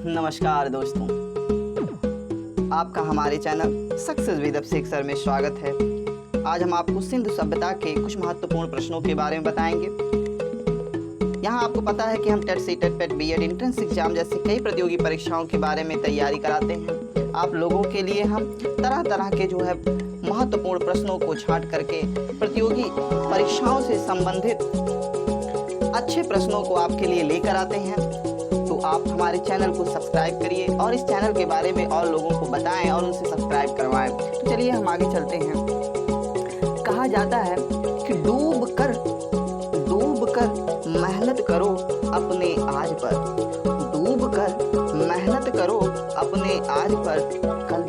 नमस्कार दोस्तों, आपका हमारे channel success with Abhishek sir में स्वागत है। आज हम आपको सिंधु सभ्यता के कुछ महत्वपूर्ण प्रश्नों के बारे में बताएंगे। यहाँ आपको पता है कि हम टेट सी टेट पेट बीएड एंट्रेंस एग्जाम जैसे कई प्रतियोगी परीक्षाओं के बारे में तैयारी कराते हैं। आप लोगों के लिए हम तरह तरह के जो है महत्वपूर्ण प्रश्नों को छांट करके प्रतियोगी परीक्षाओं से संबंधित अच्छे प्रश्नों को आपके लिए लेकर आते हैं। तो आप हमारे चैनल को सब्सक्राइब करिए और इस चैनल के बारे में और लोगों को बताएं और उनसे सब्सक्राइब करवाएं। तो चलिए हम आगे चलते हैं। कहा जाता है कि डूब कर मेहनत करो अपने आज पर, डूब कर मेहनत करो अपने आज पर, कल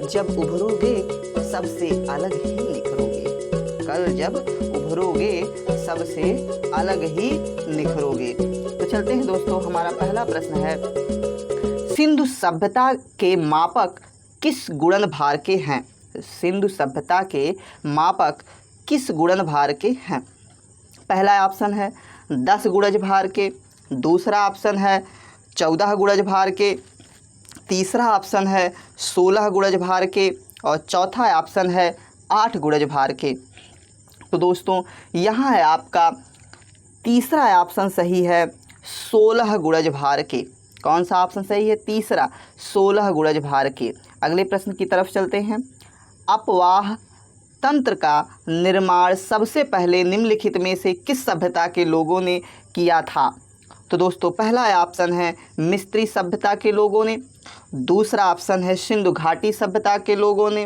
जब उभरोगे सबसे अलग ही निखरोगे, कल जब उभरोगे सबसे अलग ही निखरोगे। तो चलते हैं दोस्तों, हमारा पहला प्रश्न है, सिंधु सभ्यता के मापक किस गुणनभार के हैं? सिंधु सभ्यता के मापक किस गुणनभार के हैं? पहला ऑप्शन है 10 गुणज भार के, दूसरा ऑप्शन है 14 गुणज भार के, तीसरा ऑप्शन है 16 गुणज भार के और चौथा ऑप्शन है 8 गुणज भार के। तो दोस्तों यहाँ है आपका तीसरा ऑप्शन सही है 16 गुणज भार के। कौन सा ऑप्शन सही है? तीसरा 16 गुणज भार के। अगले प्रश्न की तरफ चलते हैं। अपवाह तंत्र का निर्माण सबसे पहले निम्नलिखित में से किस सभ्यता के लोगों ने किया था? तो दोस्तों पहला ऑप्शन है मिस्री सभ्यता के लोगों ने, दूसरा ऑप्शन है सिंधु घाटी सभ्यता के लोगों ने,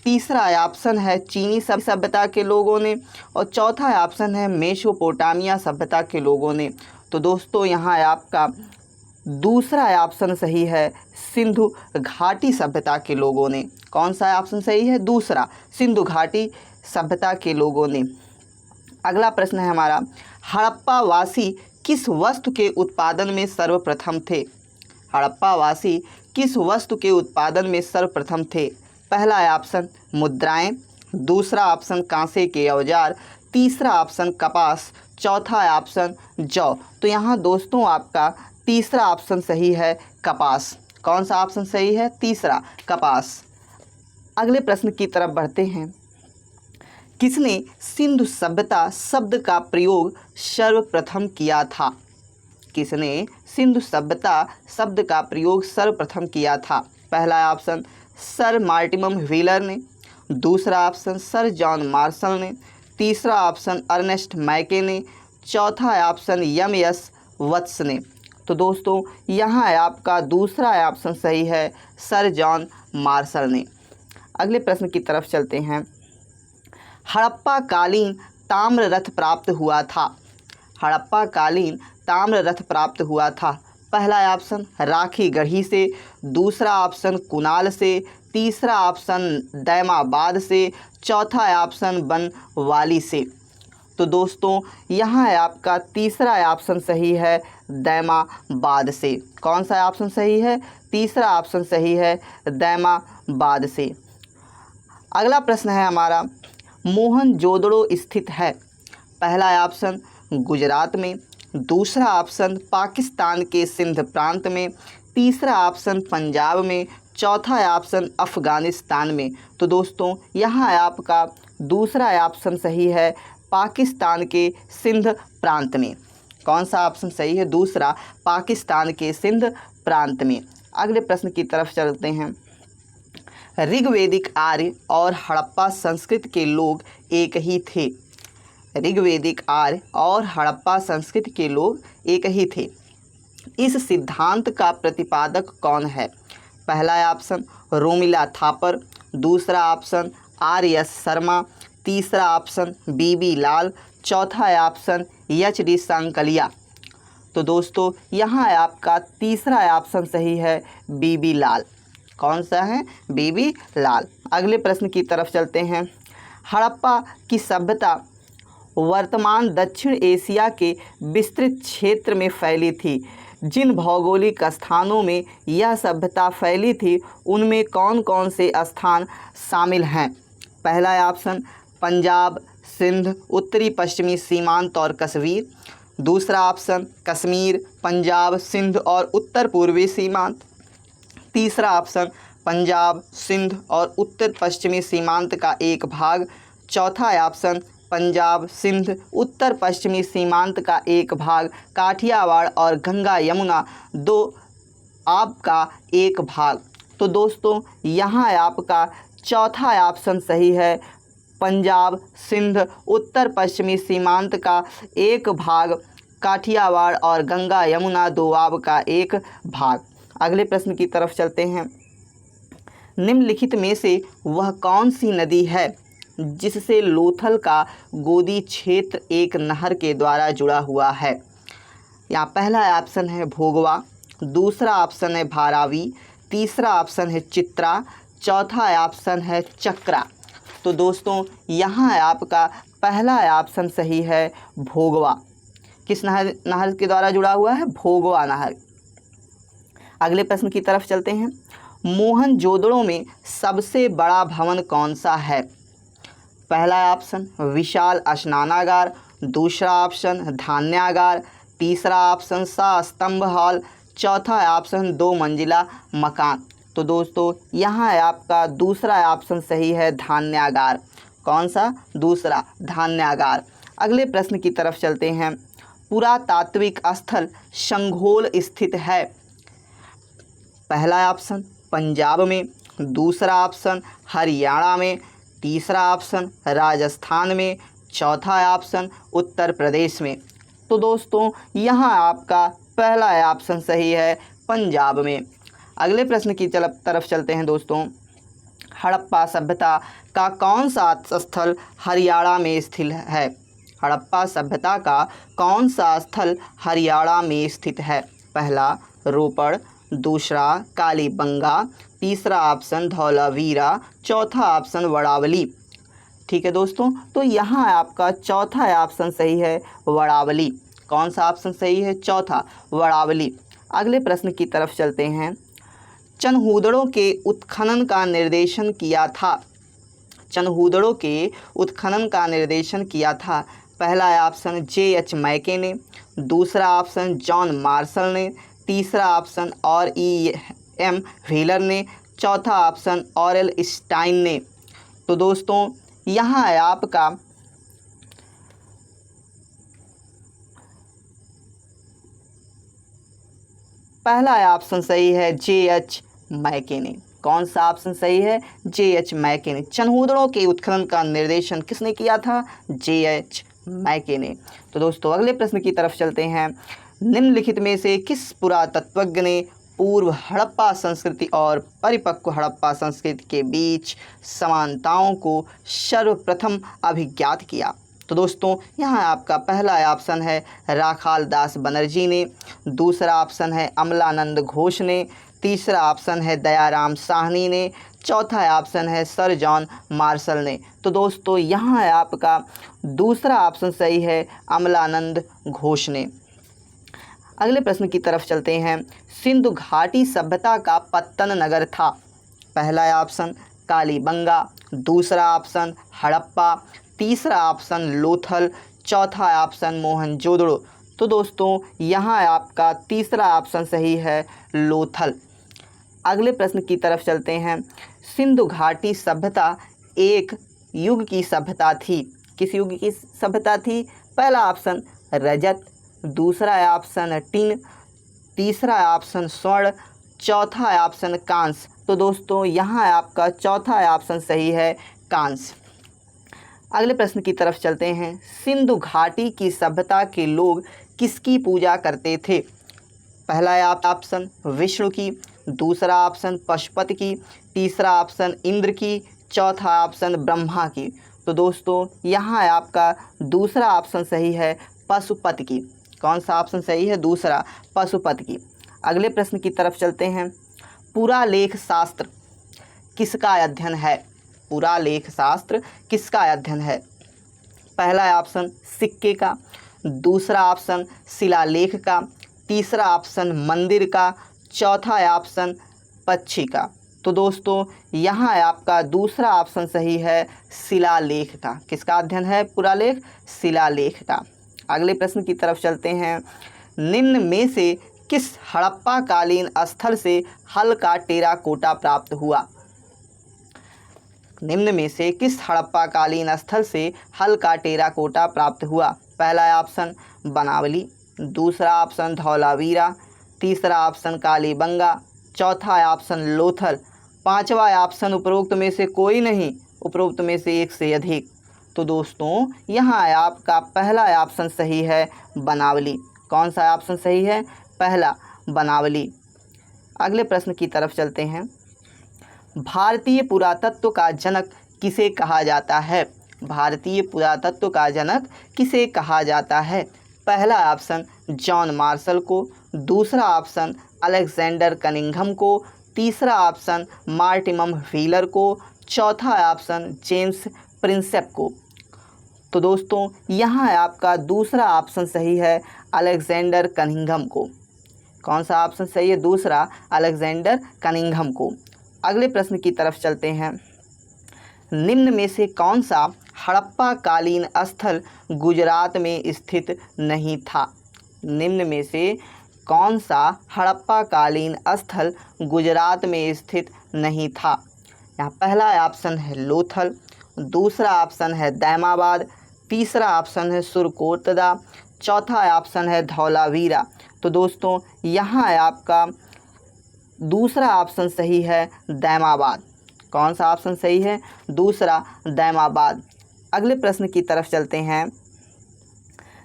तीसरा ऑप्शन है चीनी सभ्यता के लोगों ने और चौथा ऑप्शन है मेसोपोटामिया सभ्यता के लोगों ने। तो दोस्तों यहाँ आपका दूसरा ऑप्शन सही है सिंधु घाटी सभ्यता के लोगों ने। कौन सा ऑप्शन सही है? दूसरा, सिंधु घाटी सभ्यता के लोगों ने। अगला प्रश्न है हमारा, हड़प्पावासी किस वस्तु के उत्पादन में सर्वप्रथम थे? हड़प्पावासी किस वस्तु के उत्पादन में सर्वप्रथम थे? पहला ऑप्शन मुद्राएं, दूसरा ऑप्शन कांसे के औजार, तीसरा ऑप्शन कपास, चौथा ऑप्शन जौ। तो यहाँ दोस्तों आपका तीसरा ऑप्शन सही है कपास। कौन सा ऑप्शन सही है? तीसरा, कपास। अगले प्रश्न की तरफ बढ़ते हैं। किसने सिंधु सभ्यता शब्द का प्रयोग सर्वप्रथम किया था? किसने सिंधु सभ्यता शब्द का प्रयोग सर्वप्रथम किया था? पहला ऑप्शन सर मार्टिमम व्हीलर ने, दूसरा ऑप्शन सर जॉन मार्शल ने, तीसरा ऑप्शन अर्नेस्ट मैके ने, चौथा ऑप्शन एम.एस. वत्स ने। तो दोस्तों यहाँ आपका दूसरा ऑप्शन सही है सर जॉन मार्शल ने। अगले प्रश्न की तरफ चलते हैं। हड़प्पा कालीन ताम्र रथ प्राप्त हुआ था? हड़प्पा कालीन ताम्र रथ प्राप्त हुआ था। पहला ऑप्शन राखी गढ़ी से, दूसरा ऑप्शन कुनाल से, तीसरा ऑप्शन दैमाबाद से, चौथा ऑप्शन बनवाली से। तो दोस्तों यहाँ है आपका तीसरा ऑप्शन सही है दैमाबाद से। कौन सा ऑप्शन सही है? तीसरा ऑप्शन सही है दैमाबाद से। अगला प्रश्न है हमारा, मोहनजोदड़ो स्थित है? पहला ऑप्शन गुजरात में, दूसरा ऑप्शन पाकिस्तान के सिंध प्रांत में, तीसरा ऑप्शन पंजाब में, चौथा ऑप्शन अफ़गानिस्तान में। तो दोस्तों यहाँ आपका दूसरा ऑप्शन सही है पाकिस्तान के सिंध प्रांत में। कौन सा ऑप्शन सही है? दूसरा, पाकिस्तान के सिंध प्रांत में। अगले प्रश्न की तरफ चलते हैं। ऋग्वेदिक आर्य और हड़प्पा संस्कृति के लोग एक ही थे? ऋग्वेदिक आर्य और हड़प्पा संस्कृति के लोग एक ही थे। इस सिद्धांत का प्रतिपादक कौन है? पहला ऑप्शन रोमिला थापर, दूसरा ऑप्शन आर.एस. शर्मा, तीसरा ऑप्शन बी.बी. लाल, चौथा ऑप्शन एच.डी. सांकलिया। तो दोस्तों यहाँ आपका तीसरा ऑप्शन सही है बी.बी. लाल। कौन सा है? बी.बी. लाल। अगले प्रश्न की तरफ चलते हैं। हड़प्पा की सभ्यता वर्तमान दक्षिण एशिया के विस्तृत क्षेत्र में फैली थी। जिन भौगोलिक स्थानों में यह सभ्यता फैली थी उनमें कौन कौन से स्थान शामिल हैं? पहला ऑप्शन पंजाब, सिंध, उत्तरी पश्चिमी सीमांत और कश्मीर, दूसरा ऑप्शन कश्मीर, पंजाब, सिंध और उत्तर पूर्वी सीमांत। तीसरा ऑप्शन पंजाब, सिंध और उत्तर पश्चिमी सीमांत का एक भाग। चौथा ऑप्शन पंजाब, सिंध, उत्तर पश्चिमी सीमांत का एक भाग, काठियावाड़ और गंगा यमुना दोआब का एक भाग। तो दोस्तों यहाँ आपका चौथा ऑप्शन सही है, पंजाब, सिंध, उत्तर पश्चिमी सीमांत का एक भाग, काठियावाड़ और गंगा यमुना दोआब का एक भाग। अगले प्रश्न की तरफ चलते हैं। निम्नलिखित में से वह कौन सी नदी है जिससे लोथल का गोदी क्षेत्र एक नहर के द्वारा जुड़ा हुआ है? यहाँ पहला ऑप्शन है भोगवा, दूसरा ऑप्शन है भारावी, तीसरा ऑप्शन है चित्रा, चौथा ऑप्शन है चक्रा। तो दोस्तों यहाँ आपका पहला ऑप्शन सही है भोगवा। किस नहर के द्वारा जुड़ा हुआ है? भोगवा नहर। अगले प्रश्न की तरफ चलते हैं। मोहनजोदड़ो में सबसे बड़ा भवन कौन सा है? पहला ऑप्शन विशाल स्नानागार, दूसरा ऑप्शन धान्यागार, तीसरा ऑप्शन स्तंभ हॉल, चौथा ऑप्शन 2 मंजिला मकान। तो दोस्तों यहाँ आपका दूसरा ऑप्शन सही है धान्यागार। कौन सा? दूसरा, धान्यागार। अगले प्रश्न की तरफ चलते हैं। पुरातात्विक स्थल शंघोल स्थित है? पहला ऑप्शन पंजाब में, दूसरा ऑप्शन हरियाणा में, तीसरा ऑप्शन राजस्थान में, चौथा ऑप्शन उत्तर प्रदेश में। तो दोस्तों यहाँ आपका पहला ऑप्शन सही है पंजाब में। अगले प्रश्न की तरफ चलते हैं दोस्तों। हड़प्पा सभ्यता का कौन सा स्थल हरियाणा में स्थित है? हड़प्पा सभ्यता का कौन सा स्थल हरियाणा में स्थित है? पहला रोपड़, दूसरा कालीबंगा, तीसरा ऑप्शन धौलावीरा, चौथा ऑप्शन वड़ावली। ठीक है दोस्तों, तो यहाँ आपका चौथा ऑप्शन सही है वड़ावली। कौन सा ऑप्शन सही है? चौथा, वड़ावली। अगले प्रश्न की तरफ चलते हैं। चनहूदड़ों के उत्खनन का निर्देशन किया था? चनहूदड़ों के उत्खनन का निर्देशन किया था? पहला ऑप्शन J.H. मैके ने, दूसरा ऑप्शन जॉन मार्शल ने, तीसरा ऑप्शन R.E.M. व्हीलर ने, चौथा ऑप्शन ऑरेल स्टाइन ने। तो दोस्तों यहाँ है आपका पहला ऑप्शन सही है J.H. मैके ने। कौन सा ऑप्शन सही है? J.H. मैके ने। चनहूदड़ों के उत्खनन का निर्देशन किसने किया था? J.H. मैके ने। तो दोस्तों अगले प्रश्न की तरफ चलते हैं। निम्नलिखित में से किस पुरातत्वज्ञ ने पूर्व हड़प्पा संस्कृति और परिपक्व हड़प्पा संस्कृति के बीच समानताओं को सर्वप्रथम अभिज्ञात किया? तो दोस्तों यहाँ आपका पहला ऑप्शन है राखाल दास बनर्जी ने, दूसरा ऑप्शन है अमलानंद घोष ने, तीसरा ऑप्शन है दयाराम साहनी ने, चौथा ऑप्शन है सर जॉन मार्शल ने। तो दोस्तों यहाँ आपका दूसरा ऑप्शन सही है अमलानंद घोष ने। अगले प्रश्न की तरफ चलते हैं। सिंधु घाटी सभ्यता का पत्तन नगर था? पहला ऑप्शन कालीबंगा, दूसरा ऑप्शन हड़प्पा, तीसरा ऑप्शन लोथल, चौथा ऑप्शन मोहनजोदड़ो। तो दोस्तों यहाँ आपका तीसरा ऑप्शन सही है लोथल। अगले प्रश्न की तरफ चलते हैं। सिंधु घाटी सभ्यता एक युग की सभ्यता थी? किस युग की सभ्यता थी? पहला ऑप्शन रजत, दूसरा ऑप्शन टिन, तीसरा ऑप्शन स्वर्ण, चौथा ऑप्शन कांस्य। तो दोस्तों यहाँ आपका चौथा ऑप्शन सही है कांस्य। अगले प्रश्न की तरफ चलते हैं। सिंधु घाटी की सभ्यता के लोग किसकी पूजा करते थे? पहला ऑप्शन विष्णु की, दूसरा ऑप्शन पशुपति की, तीसरा ऑप्शन इंद्र की, चौथा ऑप्शन ब्रह्मा की। तो दोस्तों यहाँ आपका दूसरा ऑप्शन सही है पशुपति की। कौन सा ऑप्शन सही है? दूसरा, पशुपति की। अगले प्रश्न की तरफ चलते हैं। पुरालेख शास्त्र किसका अध्ययन है? पुरालेख शास्त्र किसका अध्ययन है? पहला ऑप्शन सिक्के का, दूसरा ऑप्शन शिलालेख का, तीसरा ऑप्शन मंदिर का, चौथा ऑप्शन पक्षी का। तो दोस्तों यहाँ आपका दूसरा ऑप्शन सही है शिलालेख का। किसका अध्ययन है? पुरालेख, शिलालेख का। अगले प्रश्न की तरफ चलते हैं। निम्न में से किस हड़प्पा कालीन स्थल से हल का टेराकोटा प्राप्त हुआ? निम्न में से किस हड़प्पा कालीन स्थल से हल का टेराकोटा प्राप्त हुआ? पहला ऑप्शन बनावली, दूसरा ऑप्शन धौलावीरा, तीसरा ऑप्शन कालीबंगा, चौथा ऑप्शन लोथल, पांचवा ऑप्शन उपरोक्त में से कोई नहीं, उपरोक्त में से एक से अधिक। तो दोस्तों यहाँ आपका पहला ऑप्शन सही है बनावली। कौन सा ऑप्शन सही है? पहला बनावली। अगले प्रश्न की तरफ चलते हैं। भारतीय पुरातत्व का जनक किसे कहा जाता है? भारतीय पुरातत्व का जनक किसे कहा जाता है? पहला ऑप्शन जॉन मार्शल को, दूसरा ऑप्शन अलेक्जेंडर कनिंघम को, तीसरा ऑप्शन मार्टिमम व्हीलर को, चौथा ऑप्शन जेम्स प्रिंसेप को। तो दोस्तों यहाँ आपका दूसरा ऑप्शन सही है अलेक्जेंडर कनिंघम को। कौन सा ऑप्शन सही है? दूसरा अलेक्जेंडर कनिंघम को। अगले प्रश्न की तरफ चलते हैं। निम्न में से कौन सा हड़प्पा कालीन स्थल गुजरात में स्थित नहीं था? निम्न में से कौन सा हड़प्पा कालीन स्थल गुजरात में स्थित नहीं था? यहाँ पहला ऑप्शन है लोथल, दूसरा ऑप्शन है दैमाबाद, तीसरा ऑप्शन है सुरकोटदा, चौथा ऑप्शन है धौलावीरा। तो दोस्तों यहाँ आपका दूसरा ऑप्शन सही है दैमाबाद। कौन सा ऑप्शन सही है? दूसरा दैमाबाद। अगले प्रश्न की तरफ चलते हैं।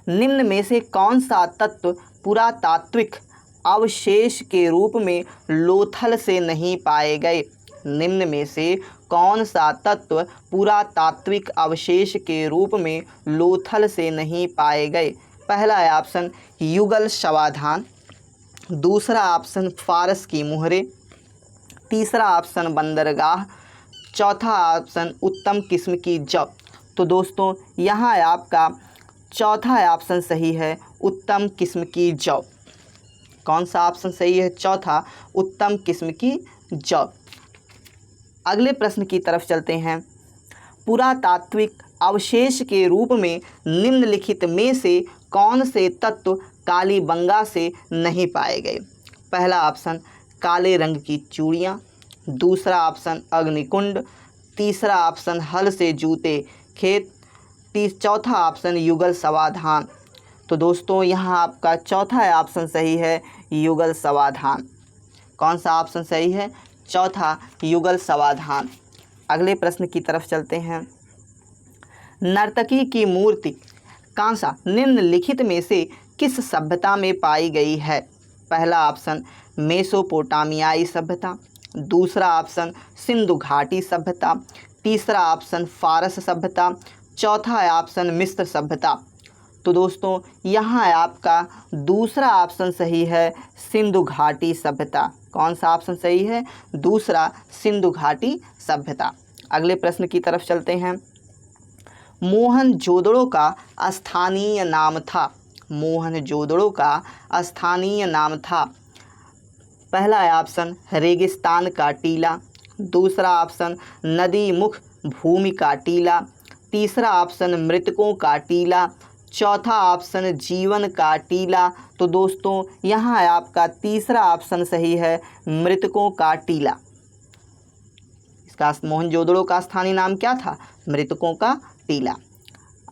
निम्न में से कौन सा तत्व पुरातात्विक अवशेष के रूप में लोथल से नहीं पाए गए? निम्न में से कौन सा तत्व पुरातात्विक अवशेष के रूप में लोथल से नहीं पाए गए? पहला ऑप्शन युगल शवाधान, दूसरा ऑप्शन फारस की मुहरें, तीसरा ऑप्शन बंदरगाह, चौथा ऑप्शन उत्तम किस्म की जौ। तो दोस्तों यहाँ आपका चौथा ऑप्शन सही है उत्तम किस्म की जौ। कौन सा ऑप्शन सही है? चौथा उत्तम किस्म की जौ। अगले प्रश्न की तरफ चलते हैं। पुरातात्विक अवशेष के रूप में निम्नलिखित में से कौन से तत्व कालीबंगा से नहीं पाए गए? पहला ऑप्शन काले रंग की चूड़ियाँ, दूसरा ऑप्शन अग्निकुंड, तीसरा ऑप्शन हल से जूते खेत, चौथा ऑप्शन युगल समाधान। तो दोस्तों यहाँ आपका चौथा ऑप्शन सही है युगल समाधान। कौन सा ऑप्शन सही है? चौथा युगल समाधान। अगले प्रश्न की तरफ चलते हैं। नर्तकी की मूर्ति कांसा निम्नलिखित में से किस सभ्यता में पाई गई है? पहला ऑप्शन मेसोपोटामियाई सभ्यता, दूसरा ऑप्शन सिंधु घाटी सभ्यता, तीसरा ऑप्शन फारस सभ्यता, चौथा ऑप्शन मिस्र सभ्यता। तो दोस्तों यहाँ आपका दूसरा ऑप्शन सही है सिंधु घाटी सभ्यता। कौन सा ऑप्शन सही है? दूसरा सिंधु घाटी सभ्यता। अगले प्रश्न की तरफ चलते हैं। मोहनजोदड़ो का स्थानीय नाम था। मोहनजोदड़ो का स्थानीय नाम था। पहला ऑप्शन रेगिस्तान का टीला, दूसरा ऑप्शन नदी मुख भूमि का टीला, तीसरा ऑप्शन मृतकों का टीला, चौथा ऑप्शन जीवन का टीला। तो दोस्तों यहाँ आपका तीसरा ऑप्शन सही है मृतकों का टीला। इसका मोहनजोदड़ो का स्थानीय नाम क्या था? मृतकों का टीला।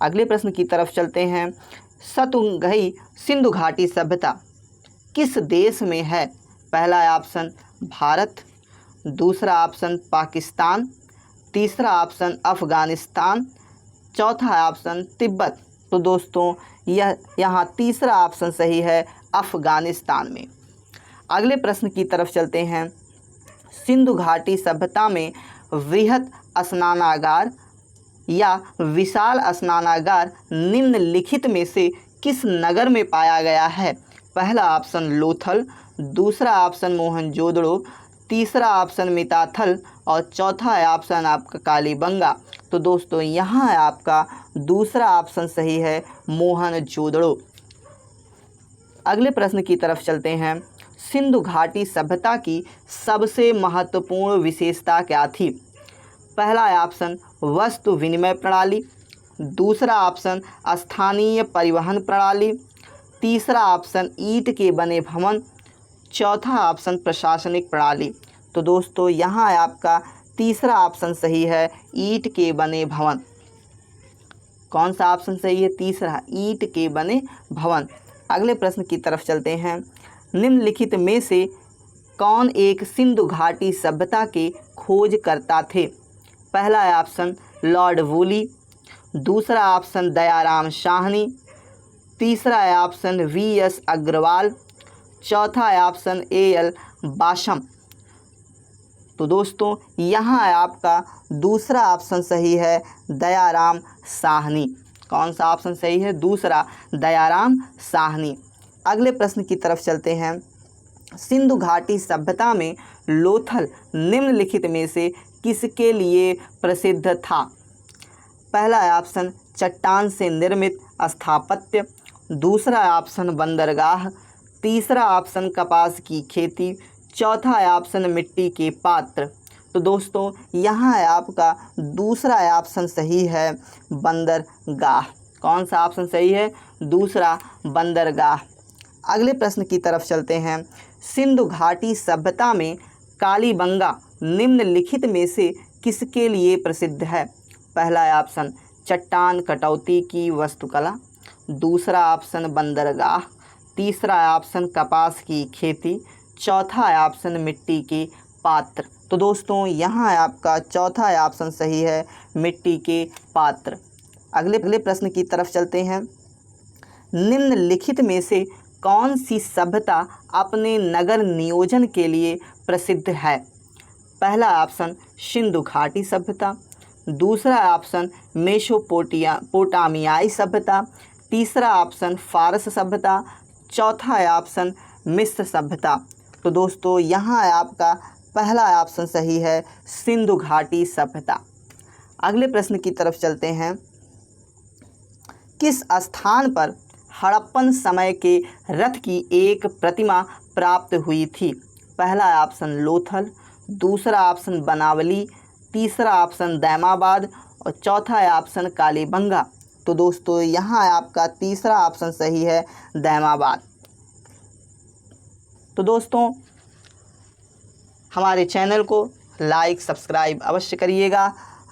अगले प्रश्न की तरफ चलते हैं। सतुंगई सिंधु घाटी सभ्यता किस देश में है? पहला ऑप्शन भारत, दूसरा ऑप्शन पाकिस्तान, तीसरा ऑप्शन अफ़गानिस्तान, चौथा ऑप्शन तिब्बत। तो दोस्तों यहाँ तीसरा ऑप्शन सही है अफ़गानिस्तान में। अगले प्रश्न की तरफ चलते हैं। सिंधु घाटी सभ्यता में वृहत स्नानागार या विशाल स्नानागार निम्नलिखित में से किस नगर में पाया गया है? पहला ऑप्शन लोथल, दूसरा ऑप्शन मोहनजोदड़ो, तीसरा ऑप्शन मिताथल और चौथा ऑप्शन आपका कालीबंगा। तो दोस्तों यहाँ आपका दूसरा ऑप्शन सही है मोहनजोदड़ो। अगले प्रश्न की तरफ चलते हैं। सिंधु घाटी सभ्यता की सबसे महत्वपूर्ण विशेषता क्या थी? पहला ऑप्शन वस्तु विनिमय प्रणाली, दूसरा ऑप्शन स्थानीय परिवहन प्रणाली, तीसरा ऑप्शन ईंट के बने भवन, चौथा ऑप्शन प्रशासनिक प्रणाली। तो दोस्तों यहाँ आपका तीसरा ऑप्शन सही है, ईंट के बने भवन। कौन सा ऑप्शन सही है? तीसरा, ईंट के बने भवन। अगले प्रश्न की तरफ चलते हैं। निम्नलिखित में से कौन एक सिंधु घाटी सभ्यता के खोजकर्ता थे? पहला ऑप्शन लॉर्ड वुली, दूसरा ऑप्शन दयाराम साहनी, तीसरा ऑप्शन वी.एस. अग्रवाल, चौथा ऑप्शन ए.एल. बाशम। तो दोस्तों यहाँ आपका दूसरा ऑप्शन सही है, दयाराम साहनी। कौन सा ऑप्शन सही है? दूसरा, दयाराम साहनी। अगले प्रश्न की तरफ चलते हैं। सिंधु घाटी सभ्यता में लोथल निम्नलिखित में से किसके लिए प्रसिद्ध था? पहला ऑप्शन चट्टान से निर्मित स्थापत्य, दूसरा ऑप्शन बंदरगाह, तीसरा ऑप्शन कपास की खेती, चौथा ऑप्शन मिट्टी के पात्र। तो दोस्तों यहाँ आपका दूसरा ऑप्शन सही है, बंदरगाह। कौन सा ऑप्शन सही है? दूसरा, बंदरगाह। अगले प्रश्न की तरफ चलते हैं। सिंधु घाटी सभ्यता में कालीबंगा निम्नलिखित में से किसके लिए प्रसिद्ध है? पहला ऑप्शन चट्टान कटौती की वास्तुकला, दूसरा ऑप्शन बंदरगाह, तीसरा ऑप्शन कपास की खेती, चौथा ऑप्शन मिट्टी के पात्र। तो दोस्तों यहाँ आपका चौथा ऑप्शन सही है, मिट्टी के पात्र। अगले प्रश्न की तरफ चलते हैं। निम्नलिखित में से कौन सी सभ्यता अपने नगर नियोजन के लिए प्रसिद्ध है? पहला ऑप्शन सिंधु घाटी सभ्यता, दूसरा ऑप्शन मेसोपोटामियाई सभ्यता, तीसरा ऑप्शन फारस सभ्यता, चौथा ऑप्शन मिस्र सभ्यता। तो दोस्तों यहाँ आपका पहला ऑप्शन सही है, सिंधु घाटी सभ्यता। अगले प्रश्न की तरफ चलते हैं। किस स्थान पर हड़प्पन समय के रथ की एक प्रतिमा प्राप्त हुई थी? पहला ऑप्शन लोथल, दूसरा ऑप्शन बनावली, तीसरा ऑप्शन दैमाबाद और चौथा ऑप्शन कालीबंगा। तो दोस्तों यहाँ आपका तीसरा ऑप्शन सही है, दैमाबाद। तो दोस्तों हमारे चैनल को लाइक सब्सक्राइब अवश्य करिएगा।